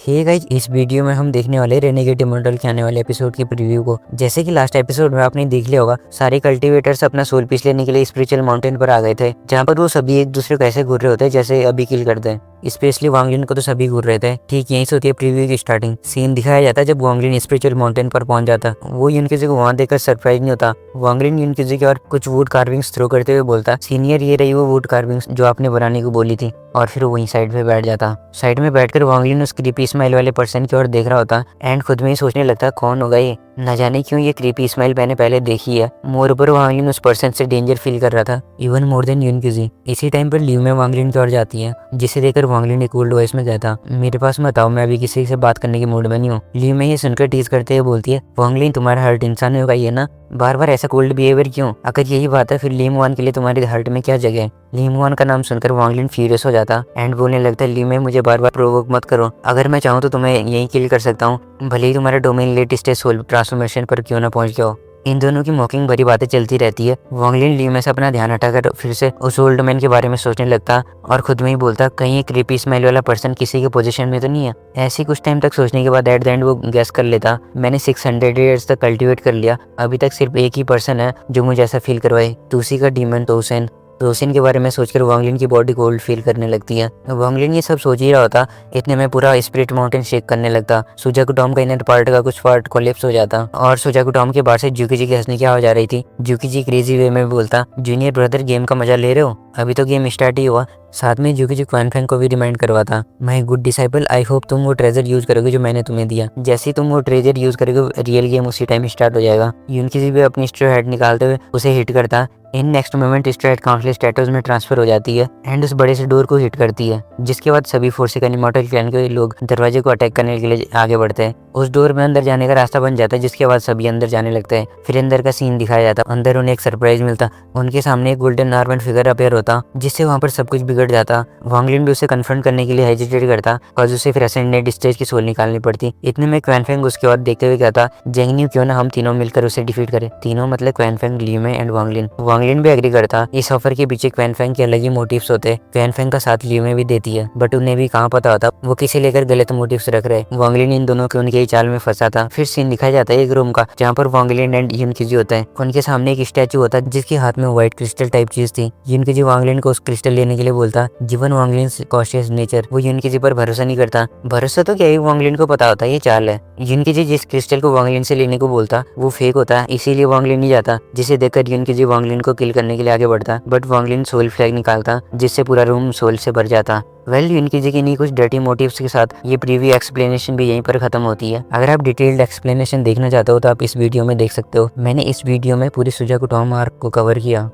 Hey guys, इस video में हम देखने वाले रेनेगेड इमॉर्टल के आने वाले एपिसोड की प्रीव्यू को। जैसे कि लास्ट एपिसोड में आपने देख लिया होगा, सारे कल्टीवेटर्स अपना सोल पीस लेने के लिए स्पिरिचुअल माउंटेन पर आ गए थे, जहाँ पर वो सभी एक दूसरे को ऐसे घूर रहे होते हैं जैसे अभी किल करते हैं। स्पेशली वांगलिन को तो सभी घूर रहे थे। ठीक यहीं से होती है प्रीव्यू की स्टार्टिंग। सीन दिखाया जाता है जब वांगलिन स्पिरिचुअल माउंटेन पर पहुंच जाता। वो युनकिजी को वहां देखकर सरप्राइज नहीं होता। वांगलिन युनकिजी के और कुछ वुड कार्विंग्स थ्रो करते हुए बोलता, सीनियर ये रही वो वुड कार्विंग्स जो आपने बनाने को बोली थी। और फिर वहीं साइड पे बैठ जाता। साइड में बैठकर वांगलिन उस क्रीपी स्माइल वाले पर्सन की ओर देख रहा होता एंड खुद में ही सोचने लगता, कौन होगा ये? न जाने क्यों ये क्रीपी स्माइल मैंने पहले देखी है। मोर ओवर वांगलिन उस पर्सन से डेंजर फील कर रहा था, इवन मोर देन युनकिजी। इसी टाइम पर ल्यूमे वांगलिन की ओर जाती है, जिसे देखकर वांगलिन एक कोल्ड वॉइस में कहता, मेरे पास मत आओ, मैं अभी किसी से बात करने के मूड में नहीं हूँ। ल्यूमे ये सुनकर टीज करते हुए बोलती है, वांगलिन तुम्हारा हर्ट इंसान होगा ये ना, बार बार ऐसा कोल्ड बिहेवियर क्यों? अगर यही बात है फिर लीमवान के लिए तुम्हारे हर्ट में क्या जगह है? लीमवान का नाम सुनकर वांगलिन फ्यूरियस हो जाता एंड बोलने लगता, लीमे मुझे बार बार प्रोवोक मत करो, अगर मैं चाहूँ तो तुम्हें यहीं किल कर सकता हूँ, भले ही तुम्हारा domain late stage soul transformation पर क्यों ना पहुंच गया हो। इन दोनों की मॉकिंग भरी बातें चलती रहती है। वांगलिन ल्यूमे से अपना ध्यान हटाकर फिर से उस ओल्ड मैन के बारे में सोचने लगता और खुद में ही बोलता, कहीं एक क्रीपी स्माइल वाला पर्सन किसी के पोजीशन में तो नहीं है। ऐसी कुछ टाइम तक सोचने के बाद एट द एंड वो गैस कर लेता, मैंने 600 ईयर्स तक कल्टीवेट कर लिया, अभी तक सिर्फ एक ही पर्सन है जो मुझे ऐसा फील करवाए, दूसरी का डीमन तोसेन। तोसिन के बारे में सोचकर वांगलिन की बॉडी कोल्ड फील करने लगती है। वांगलिन ये सब सोच ही रहा होता, इतने में पूरा स्पिरिट माउंटेन शेक करने लगता। सुजाकुटोम का इनर पार्ट का कुछ पार्ट कोलैप्स हो जाता और सुजाकुटोम के बाहर से जुकीजी की हंसने की आवाज आ रही थी। जुकीजी क्रेजी वे में बोलता, जूनियर ब्रदर गेम का मजा ले रहे हो? अभी तो गेम स्टार्ट ही हुआ। साथ में जुकीजी क्वानफेंग को भी रिमाइंड करवाता, my good disciple, I hope तुम वो ट्रेजर यूज करोगे जो मैंने तुम्हें दिया। जैसे ही तुम वो ट्रेजर यूज करोगे रियल गेम उसी टाइम स्टार्ट हो जाएगा। युनकिजी भी अपनी स्ट्रो हेड निकालते हुए उसे हिट करता। In next moment straw head countless tattoos में ट्रांसफर हो जाती है एंड उस बड़े से डोर को हिट करती है, जिसके बाद सभी फोर्सिकन इमॉर्टल क्लैन के लोग दरवाजे को अटैक करने के लिए आगे बढ़ते हैं। उस डोर में अंदर जाने का रास्ता बन जाता है, जिसके बाद सभी अंदर जाने लगते हैं। फिर अंदर का सीन दिखाया जाता, अंदर उन्हें एक सरप्राइज मिलता, उनके सामने एक गोल्डन आर्मड फिगर अपेयर होता, जिससे वहाँ पर सब कुछ बिगड़ जाता। वांगलिन भी उसे कन्फ्रंट करने के लिए हेजिटेट करता और उसे फिर असेंडेंट स्टेज की सोल निकालनी पड़ती। इतने में क्वानफेंग उसके और देखते हुए कहता, जेंगन्यू क्यों ना हम तीनों मिलकर उसे डिफीट करें। तीनों मतलब क्वानफेंग, ल्यूमे एंड वांगलिन। वांगलिन भी एग्री करता। इस ऑफर के पीछे क्वानफेंग के अलग ही मोटिव्स होते। क्वानफेंग का साथ ल्यूमे भी देती है, बट उन्हें भी कहाँ पता होता वो किसे लेकर गलत मोटिव्स रख रहे। वांगलिन इन दोनों के उनके ही चाल में फंसा था। फिर सीन दिखाया जाता है एक रूम का, जहाँ पर वांगलिन एंड युनकिजी होता है। उनके सामने एक स्टैचू होता है जिसके हाथ में व्हाइट क्रिस्टल टाइप चीज थी। युनकिजी वांगलिन को उस क्रिस्टल लेने के लिए बोलता, जीवन वांगलिन कॉशियस नेचर, वो युनकिजी पर भरोसा नहीं करता। भरोसा तो क्या ही वांगलिन को पता होता है ये चाल है। युनकिजी जिस क्रिस्टल को वांगलिन से लेने को बोलता वो फेक होता है, इसीलिए वांगलिन नहीं जाता, जिसे देखकर युनकिजी वांगलिन को किल करने के लिए आगे बढ़ता, बट वांगलिन सोल फ्लैग निकालता, जिससे पूरा रूम सोल से भर जाता। वेल, युनकिजी की नहीं कुछ डर्टी मोटिव्स के साथ ये प्रीव्यू एक्सप्लेनेशन भी यहीं पर खत्म होती है। अगर आप डिटेल्ड एक्सप्लेनेशन देखना चाहते हो तो आप इस वीडियो में देख सकते हो। मैंने इस वीडियो में पूरी सुजाकुटोम आर्क को कवर किया।